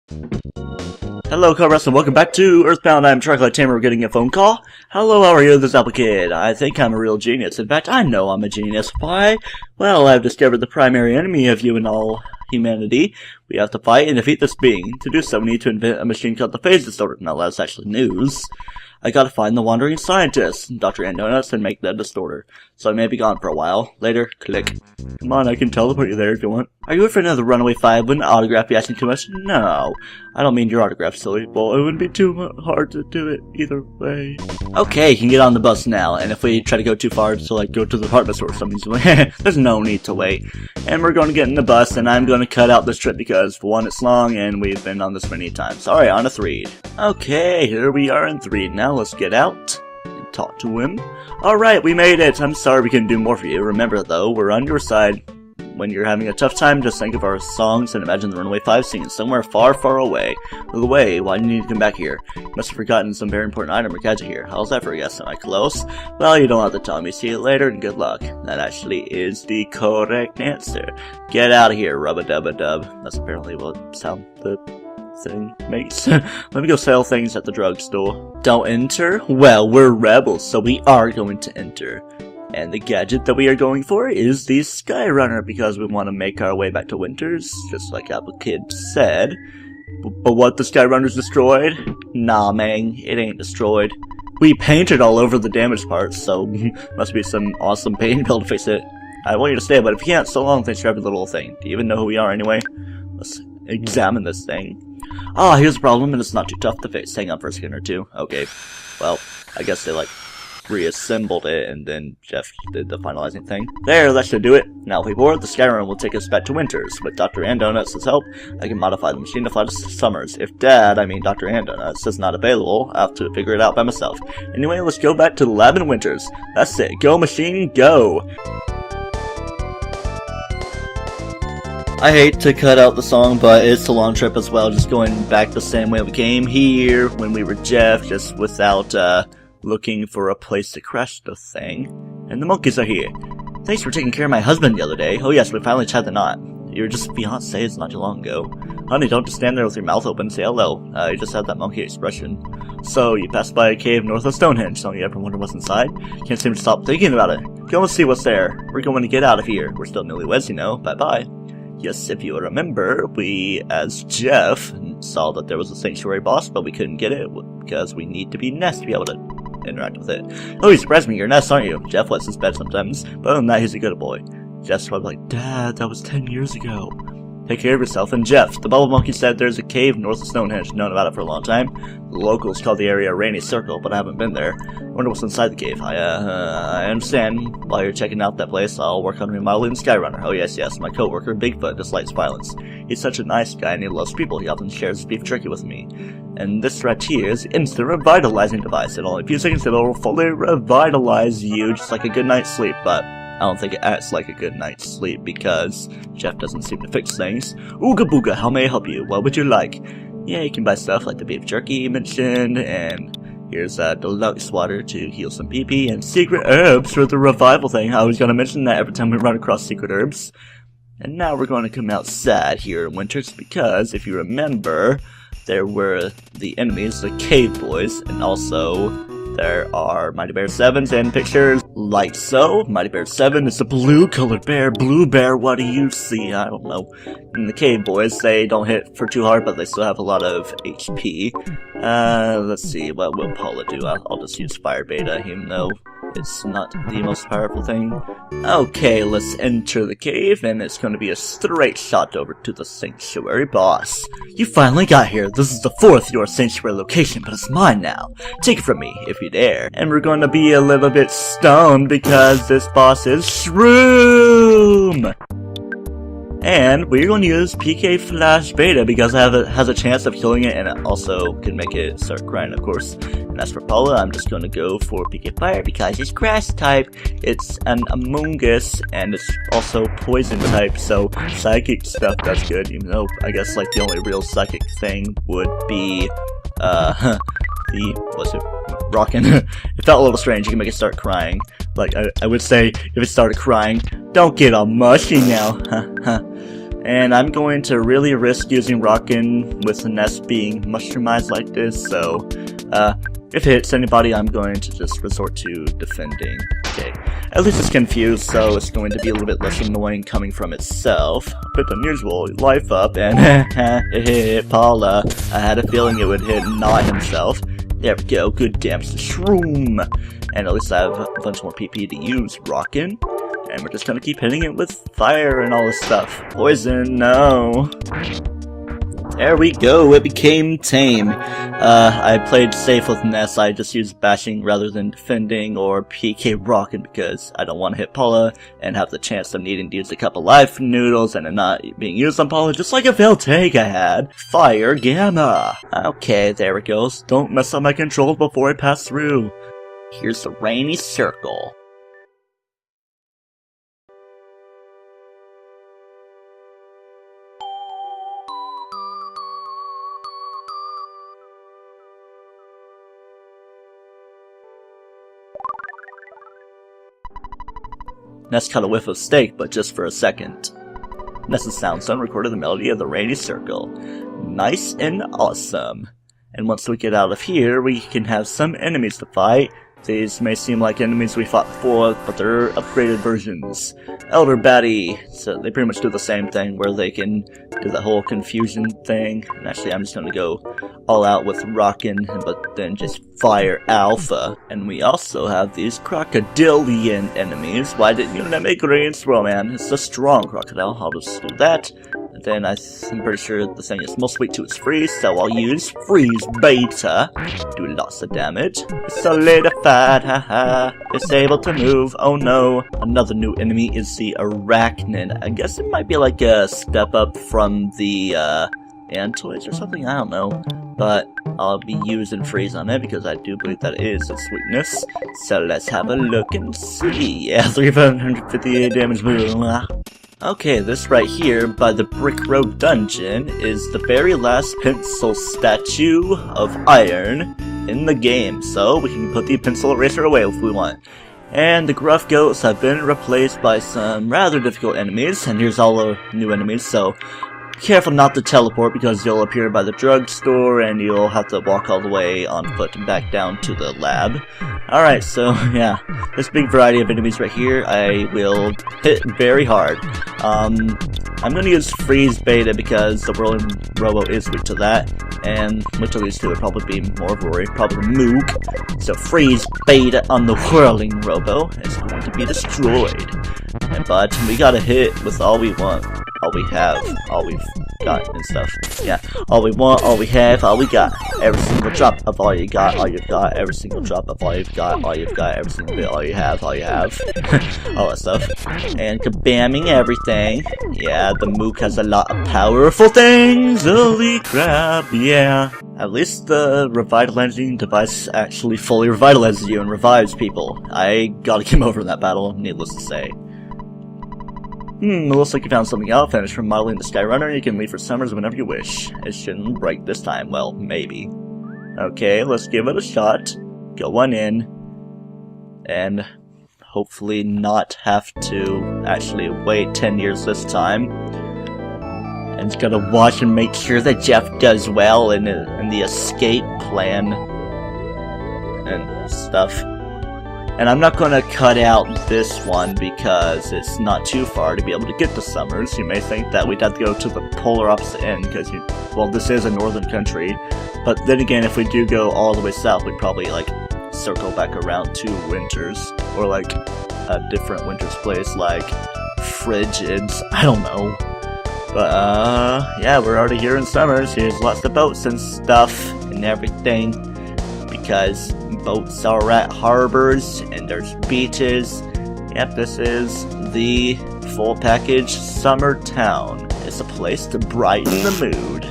Hello, Cobras, and welcome back to Earthbound. I'm TryclydeTamer. We're getting a phone call. Hello, how are you, this Apple Kid? I think I'm a real genius. In fact, I know I'm a genius. Why? Well, I've discovered the primary enemy of you and all humanity. We have to fight and defeat this being. To do so, we need to invent a machine called the Phase Distorter. Now, that's actually news. I gotta find the wandering scientist, Dr. Donuts, and make the distorter. So I may be gone for a while. Later, click. Come on, I can teleport you there if you want. Are you afraid of the Runaway 5? Wouldn't autograph be asking too much? No. I don't mean your autograph, silly. Well, it wouldn't be too hard to do it either way. Okay, you can get on the bus now, and if we try to go too far to, like, go to the department store or something, there's no need to wait. And we're going to get in the bus, and I'm going to cut out this trip because, for one, it's long, and we've been on this many times. Alright, on to Threed. Okay, here we are in Threed. Now let's get out and talk to him. Alright, we made it. I'm sorry we couldn't do more for you. Remember, though, we're on your side. When you're having a tough time, just think of our songs and imagine the Runaway 5 singing somewhere far, far away. Away, why do you need to come back here? You must have forgotten some very important item or gadget here. How's that for a guess? Am I close? Well, you don't have to tell me. See you later and good luck. That actually is the correct answer. Get out of here, rubba-dubba-dub. That's apparently what sound the thing makes. Let me go sell things at the drugstore. Don't enter? Well, we're rebels, so we are going to enter. And the gadget that we are going for is the Skyrunner, because we want to make our way back to Winters, just like Apple Kid said. But what, the Skyrunner's destroyed? Nah, man, it ain't destroyed. We painted all over the damaged parts, so must be some awesome paint build to fix it. I want you to stay, but if you can't, so long, thanks for every little thing. Do you even know who we are anyway? Let's examine this thing. Ah, here's the problem, and it's not too tough to fix. Hang on for a second or two. Okay, well, I guess they, like, reassembled it, and then Jeff did the finalizing thing. There, that should do it. Now, if we board, the Skyrunner will take us back to Winters. With Dr. Donuts' help, I can modify the machine to fly to Summers. If Dad, I mean Dr. Donuts, is not available, I'll have to figure it out by myself. Anyway, let's go back to the lab in Winters. That's it. Go, machine, go! I hate to cut out the song, but it's a long trip as well, just going back the same way we came here when we were Jeff, just without, looking for a place to crash the thing. And the monkeys are here. Thanks for taking care of my husband the other day. Oh yes, we finally tied the knot. You were just fiancés not too long ago. Honey, don't just stand there with your mouth open and say hello. You just had that monkey expression. So, you passed by a cave north of Stonehenge. Don't you ever wonder what's inside? Can't seem to stop thinking about it. Go and see what's there. We're going to get out of here. We're still newlyweds, you know. Bye-bye. Yes, if you remember, we, as Jeff, saw that there was a sanctuary boss, but we couldn't get it because we need to be Nest to be able to interact with it. Oh, you surprised me, you're Nest, aren't you? Jeff lets his bed sometimes, but other than that, he's a good boy. Jeff's probably like, Dad, that was 10 years ago. Take care of yourself. And Jeff, the bubble monkey said there's a cave north of Stonehenge. Known about it for a long time. The locals call the area Rainy Circle, but I haven't been there. I wonder what's inside the cave. I understand. While you're checking out that place, I'll work on remodeling the Skyrunner. Oh yes, my coworker Bigfoot dislikes violence. He's such a nice guy and he loves people. He often shares beef jerky with me. And this right here is instant revitalizing device. In only a few seconds it'll fully revitalize you, just like a good night's sleep, but I don't think it acts like a good night's sleep because Jeff doesn't seem to fix things. Ooga booga, how may I help you? What would you like? Yeah, you can buy stuff like the beef jerky you mentioned, and here's deluxe water to heal some pee-pee, and secret herbs for the revival thing. I was gonna mention that every time we run across secret herbs. And now we're going to come outside here in Winters because, if you remember, there were the enemies, the cave boys, and also there are Mighty Bear 7s and pictures like so. Mighty Bear 7 is a blue-colored bear. Blue bear, what do you see? I don't know. And the cave boys, they don't hit for too hard, but they still have a lot of HP. Let's see, what will Paula do? I'll just use Fire Beta, even though it's not the most powerful thing. Okay, let's enter the cave, and it's going to be a straight shot over to the sanctuary boss. You finally got here. This is the 4th your sanctuary location, but it's mine now. Take it from me, if you dare. And we're going to be a little bit stoned because this boss is Shroom! And we're going to use PK Flash Beta because it has a chance of killing it, and it also can make it start crying, of course. And as for Paula, I'm just going to go for PK Fire because it's grass type, it's an Among Us, and it's also poison type, so psychic stuff does good, even though I guess like the only real psychic thing would be, what's it? Rockin'. It felt a little strange. You can make it start crying. Like, I would say, if it started crying, don't get all mushy now. And I'm going to really risk using Rockin' with the nest being mushroomized like this, so if it hits anybody, I'm going to just resort to defending. Okay, at least it's confused, so it's going to be a little bit less annoying coming from itself. Bit unusual, life up, and it hit Paula. I had a feeling it would hit not himself. There we go, good damn shroom. And at least I have a bunch more PP to use. Rockin'. And we're just gonna keep hitting it with fire and all this stuff. Poison, no. There we go, it became tame. I played safe with Ness. I just used bashing rather than defending or PK Rockin' because I don't want to hit Paula and have the chance of needing to use a couple life noodles and it not being used on Paula, just like a failed take I had. Fire Gamma. Okay, there it goes. Don't mess up my controls before I pass through. Here's the rainy circle. Ness caught a whiff of steak, but just for a second. Ness's sound son recorded the melody of the rainy circle. Nice and awesome. And once we get out of here, we can have some enemies to fight. These may seem like enemies we fought before, but they're upgraded versions. Elder Baddie, so they pretty much do the same thing, where they can do the whole confusion thing. And actually, I'm just gonna go all out with Rockin', but then just fire Alpha. And we also have these crocodilian enemies. Why didn't you let me green throw, man? It's a strong crocodile. I'll just do that. And then I'm pretty sure the thing is most weak to its freeze, so I'll use Freeze Beta. Do lots of damage. Solidified, haha. It's able to move. Oh no. Another new enemy is the Arachnid. I guess it might be like a step up from the Antoids or something, I don't know. But I'll be using Freeze on it because I do believe that is its weakness. So let's have a look and see. Yeah, 358 damage. Okay, this right here by the Brick Road Dungeon is the very last pencil statue of iron in the game, so we can put the pencil eraser away if we want. And the Gruff Goats have been replaced by some rather difficult enemies, and here's all the new enemies, so careful not to teleport because you'll appear by the drugstore and you'll have to walk all the way on foot and back down to the lab. Alright, so yeah, this big variety of enemies right here I will hit very hard. I'm gonna use Freeze Beta because the Whirling Robo is weak to that, and which of these two would probably be more Rory, probably Mook. So Freeze Beta on the Whirling Robo is going to be destroyed. But we gotta hit with all we want. All we have, all we've got and stuff. Yeah, all we want, all we have, all we got. Every single drop of all you got, all you've got. Every single drop of all you've got, all you've got. Every single bit, all you have, all you have. All that stuff. And kabamming everything. Yeah, the Mook has a lot of powerful things. Holy crap, yeah. At least the revitalizing device actually fully revitalizes you and revives people. I gotta get over that battle, needless to say. It looks like you found something out. Finish remodeling the Skyrunner. You can leave for summers whenever you wish. It shouldn't break this time. Well, maybe. Okay, let's give it a shot. Go on in. And hopefully not have to actually wait 10 years this time. And just gotta watch and make sure that Jeff does well in the escape plan. And stuff. And I'm not going to cut out this one because it's not too far to be able to get to Summers. You may think that we'd have to go to the polar opposite end because, well, this is a northern country. But then again, if we do go all the way south, we'd probably, like, circle back around to Winters. Or, like, a different Winters place, like Frigids. I don't know. But, yeah, we're already here in Summers. Here's lots of boats and stuff and everything. Because boats are at harbors and there's beaches. Yep, this is the full package summer town. It's a place to brighten the mood.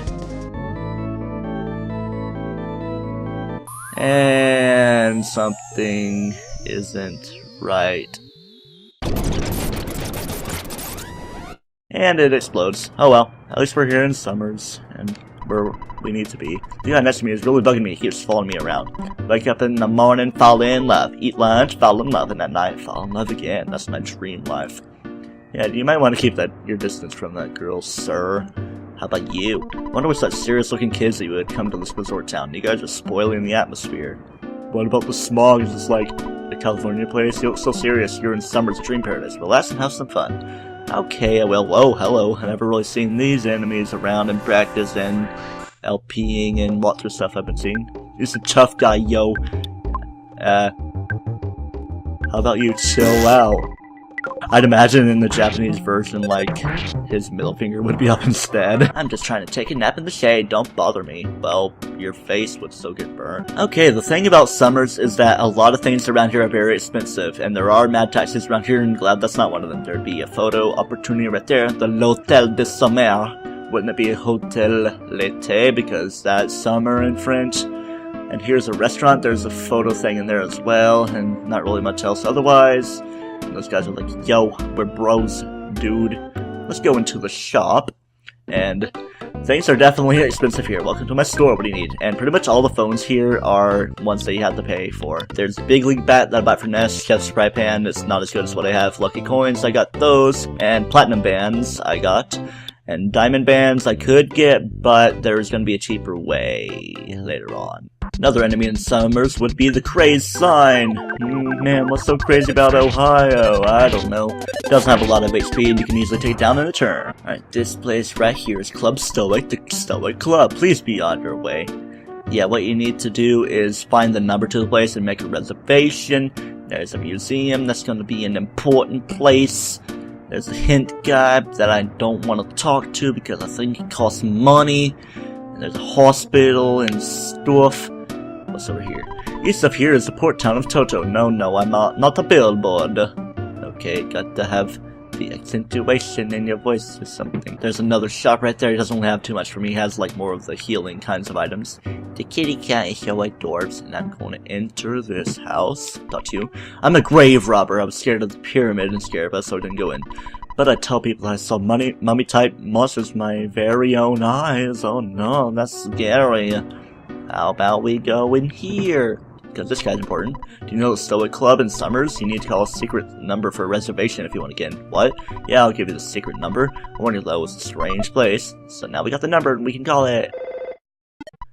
And something isn't right. And it explodes. Oh well, at least we're here in Summers, and where we need to be. The guy next to me is really bugging me. He keeps following me around. Wake up in the morning, fall in love. Eat lunch, fall in love, and at night, fall in love again. That's my dream life. Yeah, you might want to keep your distance from that girl, sir. How about you? I wonder what such serious-looking kids that you would come to this resort town. You guys are spoiling the atmosphere. What about the smog? Is this like a California place? You look so serious. You're in summer's dream paradise. Relax and have some fun. Okay, well, whoa, hello. I've never really seen these enemies around in practice and LPing and walkthrough stuff I've been seeing. He's a tough guy, yo. How about you chill out? I'd imagine in the Japanese version, like, his middle finger would be up instead. I'm just trying to take a nap in the shade, don't bother me. Well, your face would still get burned. Okay, the thing about summers is that a lot of things around here are very expensive, and there are mad taxis around here, and glad that's not one of them. There'd be a photo opportunity right there, the l'Hôtel de Sommer. Wouldn't it be a Hôtel l'été, because that's summer in French? And here's a restaurant, there's a photo thing in there as well, and not really much else otherwise. And those guys are like, yo, we're bros, dude. Let's go into the shop. And things are definitely expensive here. Welcome to my store, what do you need? And pretty much all the phones here are ones that you have to pay for. There's Big League Bat that I bought from Nest, Chef's Spray Pan, it's not as good as what I have. Lucky Coins, I got those. And Platinum Bands, I got. And Diamond Bands I could get, but there's gonna be a cheaper way later on. Another enemy in summers would be the craze sign. Man, what's so crazy about Ohio? I don't know. It doesn't have a lot of HP and you can easily take it down in a turn. Alright, this place right here is Club Stoic, the Stoic Club. Please be on your way. Yeah, what you need to do is find the number to the place and make a reservation. There's a museum that's going to be an important place. There's a hint guy that I don't want to talk to because I think it costs money. And there's a hospital and stuff. What's over here? East of here is the port town of Toto. No, I'm not a billboard. Okay, got to have the accentuation in your voice or something. There's another shop right there. He doesn't have too much for me. He has like more of the healing kinds of items. The kitty cat is so like dwarves, and I'm going to enter this house. Talk to you. I'm a grave robber. I was scared of the pyramid and scared of us, so I didn't go in. But I tell people I saw mummy-type monsters with my very own eyes. Oh no, that's scary. How about we go in here? Because this guy's important. Do you know the Stoic Club in summers? You need to call a secret number for a reservation if you want to get in. What? Yeah, I'll give you the secret number. I warned you that was a strange place. So now we got the number and we can call it.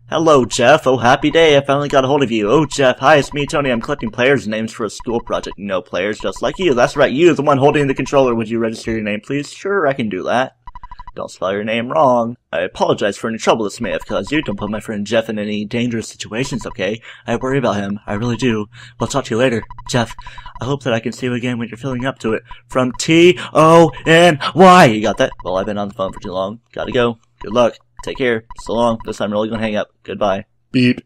Hello, Jeff. Oh, happy day. I finally got a hold of you. Oh, Jeff. Hi, it's me, Tony. I'm collecting players' names for a school project. No players just like you. That's right. You, the one holding the controller. Would you register your name, please? Sure, I can do that. Don't spell your name wrong. I apologize for any trouble this may have caused you. Don't put my friend Jeff in any dangerous situations, okay? I worry about him. I really do. We'll talk to you later. Jeff, I hope that I can see you again when you're feeling up to it. From T-O-N-Y. You got that? Well, I've been on the phone for too long. Gotta go. Good luck. Take care. So long. This time I'm really gonna hang up. Goodbye. Beep.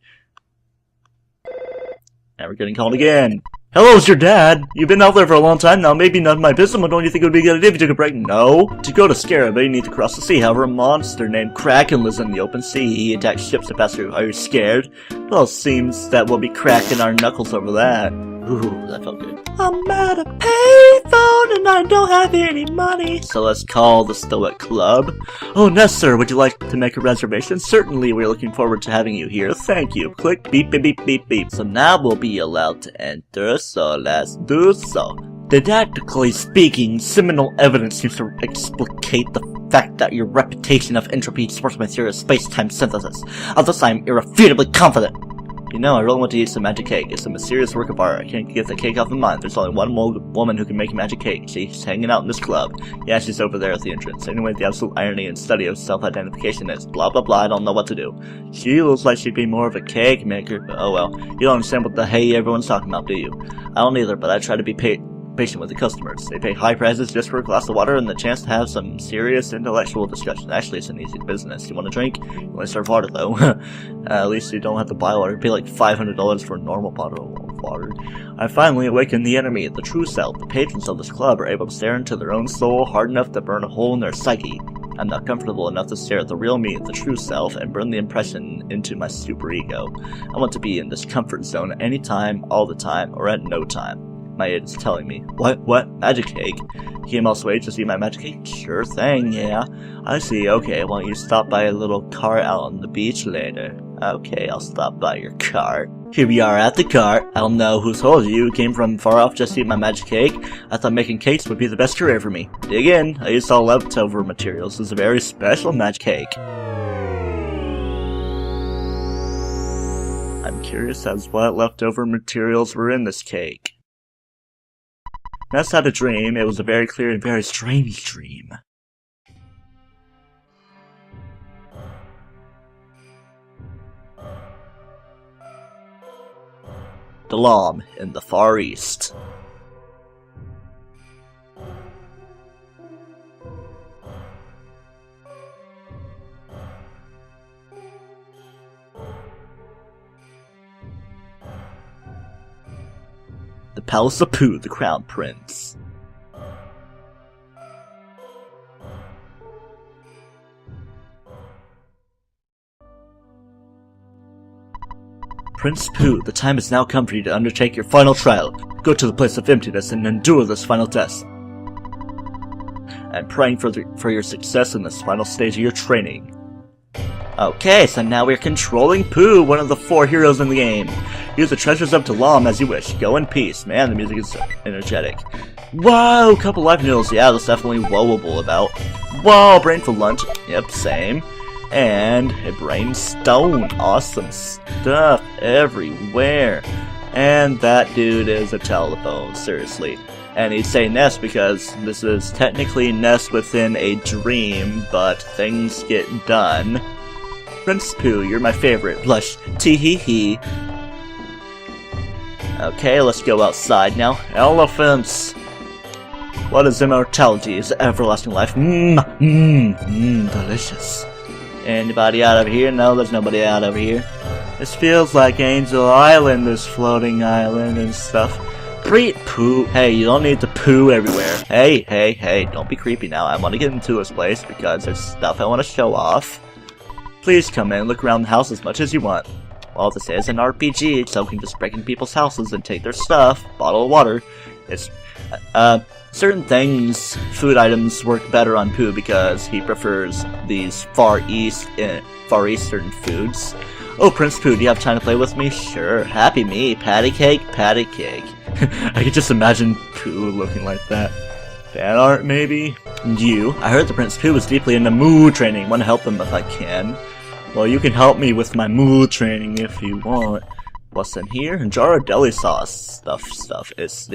Now we're getting called again. Hello, it's your dad. You've been out there for a long time now. Maybe none of my business, but don't you think it would be a good idea if you took a break? No. To go to Scarab, you need to cross the sea. However, a monster named Kraken lives in the open sea. He attacks ships that pass through. Are you scared? Well, it seems that we'll be cracking our knuckles over that. Ooh, that felt good. I'm at a payphone and I don't have any money. So let's call the Stoic Club. Oh, Ness, sir, would you like to make a reservation? Certainly, we're looking forward to having you here. Thank you. Click beep, beep, beep, beep, beep. So now we'll be allowed to enter, so let's do so. Didactically speaking, seminal evidence seems to explicate the fact that your reputation of entropy supports my theory of space-time synthesis. Of this I am irrefutably confident. You know, I really want to eat some magic cake. It's a mysterious work of art. I can't get the cake off of mind. There's only one woman who can make magic cake. She's hanging out in this club. Yeah, she's over there at the entrance. Anyway, the absolute irony and study of self-identification is blah blah blah. I don't know what to do. She looks like she'd be more of a cake maker, but oh well. You don't understand what the hey everyone's talking about, do you? I don't either, but I try to be patient with the customers. They pay high prices just for a glass of water and the chance to have some serious intellectual discussion. Actually, it's an easy business. You want a drink? You want to serve water, though. At least you don't have to buy water. You pay like $500 for a normal bottle of water. I finally awakened the enemy, the true self. The patrons of this club are able to stare into their own soul hard enough to burn a hole in their psyche. I'm not comfortable enough to stare at the real me, the true self, and burn the impression into my superego. I want to be in this comfort zone anytime, all the time, or at no time. my id is telling me. What? Magic cake? You came all this way to see my magic cake? Sure thing, yeah. I see, okay, why don't you stop by a little cart out on the beach later? Okay, I'll stop by your cart. Here we are at the cart. I don't know who told you. You came from far off just to eat my magic cake. I thought making cakes would be the best career for me. Dig in. I used all leftover materials. It's a very special magic cake. I'm curious as what leftover materials were in this cake. That's not a dream. It was a very clear and very strange dream. Dalam in the Far East. The Palace of Pooh, the Crown Prince. Prince Pooh, the time has now come for you to undertake your final trial. Go to the place of emptiness and endure this final test. I'm praying for your success in this final stage of your training. Okay, so now we're controlling Pooh, one of the 4 heroes in the game. Use the treasures of Dalam as you wish. Go in peace. Man, the music is energetic. Whoa, couple life noodles. Yeah, that's definitely woeable about. Whoa, brain for lunch. Yep, same. And a brain stone. Awesome stuff everywhere. And that dude is a telephone, seriously. And he'd say nest because this is technically nest within a dream, but things get done. Prince Pooh, you're my favorite. Blush. Tee-hee-hee. Okay, let's go outside now. Elephants! What is immortality? Is everlasting life? Delicious. Anybody out of here? No, there's nobody out over here. This feels like Angel Island, this floating island and stuff. Pooh. Hey, you don't need to poo everywhere. Hey, don't be creepy now. I want to get into this place because there's stuff I want to show off. Please come in, look around the house as much as you want. Well, this is an RPG, so we can just break into people's houses and take their stuff. Bottle of water. It's, certain things, food items, work better on Pooh because he prefers these Far Eastern foods. Oh, Prince Pooh, do you have time to play with me? Sure. Happy me. Patty cake, patty cake. I could just imagine Pooh looking like that. Fan art, maybe? And you? I heard the Prince Pooh is deeply into mood training. Want to help him if I can. Well, you can help me with my mood training if you want. What's in here? A jar of deli sauce. Stuff. It's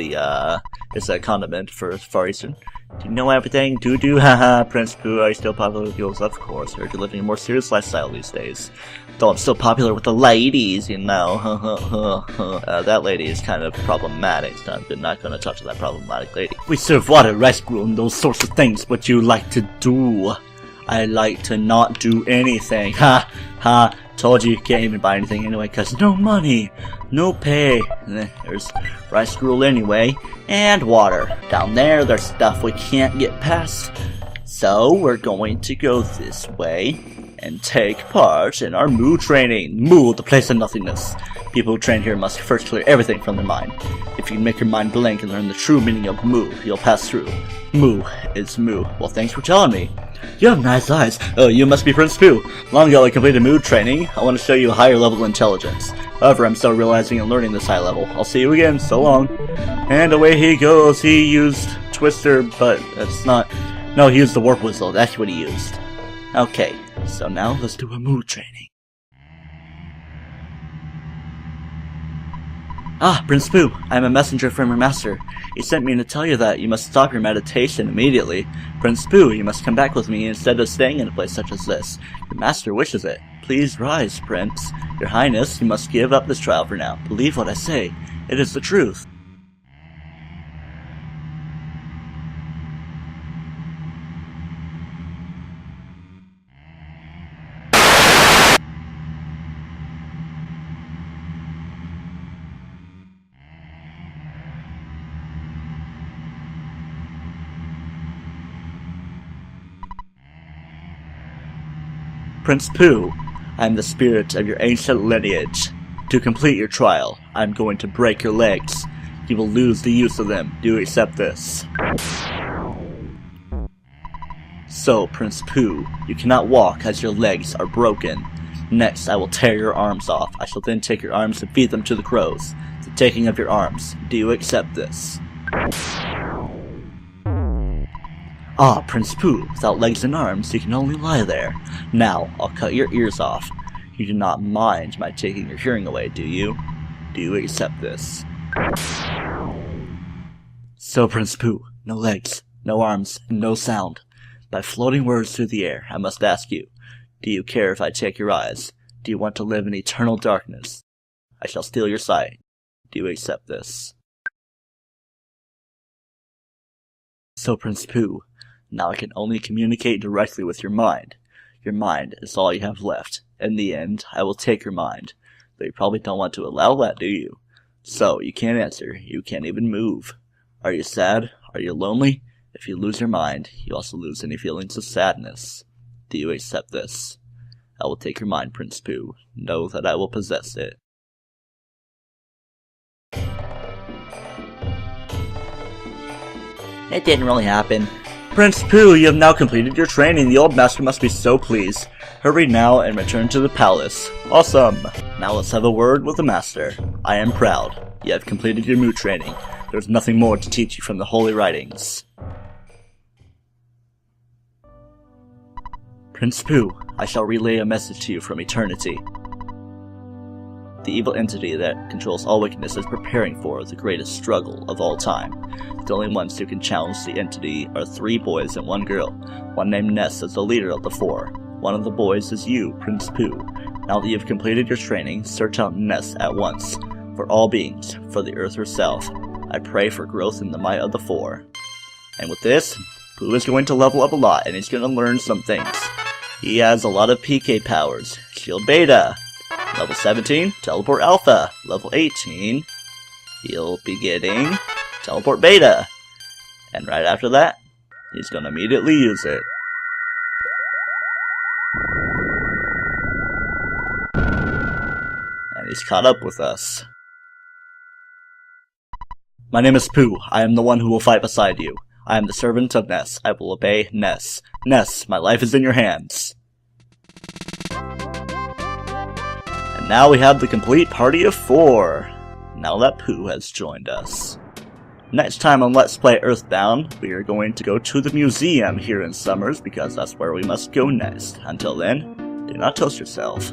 a condiment for Far Eastern. Do you know everything? Doo-doo, haha. Prince Pooh, are you still popular with girls? Of course. Heard you're living a more serious lifestyle these days. Though I'm still popular with the ladies, you know. That lady is kind of problematic. So I'm not gonna talk to that problematic lady. We serve water, rice gruel, and those sorts of things. What you like to do? I like to not do anything. Ha. Told you can't even buy anything anyway, cause no money, no pay. There's rice gruel anyway, and water. Down there, there's stuff we can't get past. So we're going to go this way and take part in our mood training. Mood, the place of nothingness. People who train here must first clear everything from their mind. If you can make your mind blank and learn the true meaning of moo, you'll pass through. Moo is moo. Well, thanks for telling me. You have nice eyes. Oh, you must be Prince Pooh. Long ago I completed mood training. I want to show you a higher level intelligence. However, I'm still realizing and learning this high level. I'll see you again. So long. And away he goes. He used Twister, but that's not... No, he used the Warp Whistle. That's what he used. Okay, so now let's do a mood training. Ah, Prince Pooh, I am a messenger from your master. He sent me to tell you that you must stop your meditation immediately. Prince Pooh, you must come back with me instead of staying in a place such as this. Your master wishes it. Please rise, Prince. Your Highness, you must give up this trial for now. Believe what I say. It is the truth. Prince Pooh, I am the spirit of your ancient lineage. To complete your trial, I am going to break your legs. you will lose the use of them. Do you accept this? So, Prince Pooh, you cannot walk as your legs are broken. Next, I will tear your arms off. I shall then take your arms and feed them to the crows. The taking of your arms. Do you accept this? Ah, Prince Pooh, without legs and arms, you can only lie there. Now, I'll cut your ears off. You do not mind my taking your hearing away, do you? Do you accept this? So, Prince Pooh, no legs, no arms, and no sound. By floating words through the air, I must ask you, do you care if I take your eyes? Do you want to live in eternal darkness? I shall steal your sight. Do you accept this? So, Prince Pooh, now I can only communicate directly with your mind. Your mind is all you have left. In the end, I will take your mind. Though you probably don't want to allow that, do you? So, you can't answer. You can't even move. Are you sad? Are you lonely? If you lose your mind, you also lose any feelings of sadness. Do you accept this? I will take your mind, Prince Pooh. Know that I will possess it. It didn't really happen. Prince Pooh, you have now completed your training. The old master must be so pleased. Hurry now and return to the palace. Awesome! Now let's have a word with the master. I am proud. You have completed your moot training. There's nothing more to teach you from the holy writings. Prince Pooh, I shall relay a message to you from eternity. The evil entity that controls all wickedness is preparing for the greatest struggle of all time. The only ones who can challenge the entity are 3 boys and 1 girl. One named Ness is the leader of the 4. One of the boys is you, Prince Pooh. Now that you've completed your training, search out Ness at once. For all beings, for the earth herself, I pray for growth in the might of the 4. And with this, Pooh is going to level up a lot, and he's going to learn some things. He has a lot of PK powers. Shield Beta. Level 17, Teleport Alpha. Level 18, he'll be getting Teleport Beta. And right after that, he's going to immediately use it. And he's caught up with us. My name is Pooh. I am the one who will fight beside you. I am the servant of Ness. I will obey Ness. Ness, my life is in your hands. And now we have the complete party of 4. Now that Pooh has joined us. Next time on Let's Play Earthbound, we are going to go to the museum here in Summers because that's where we must go next. Until then, do not toast yourself.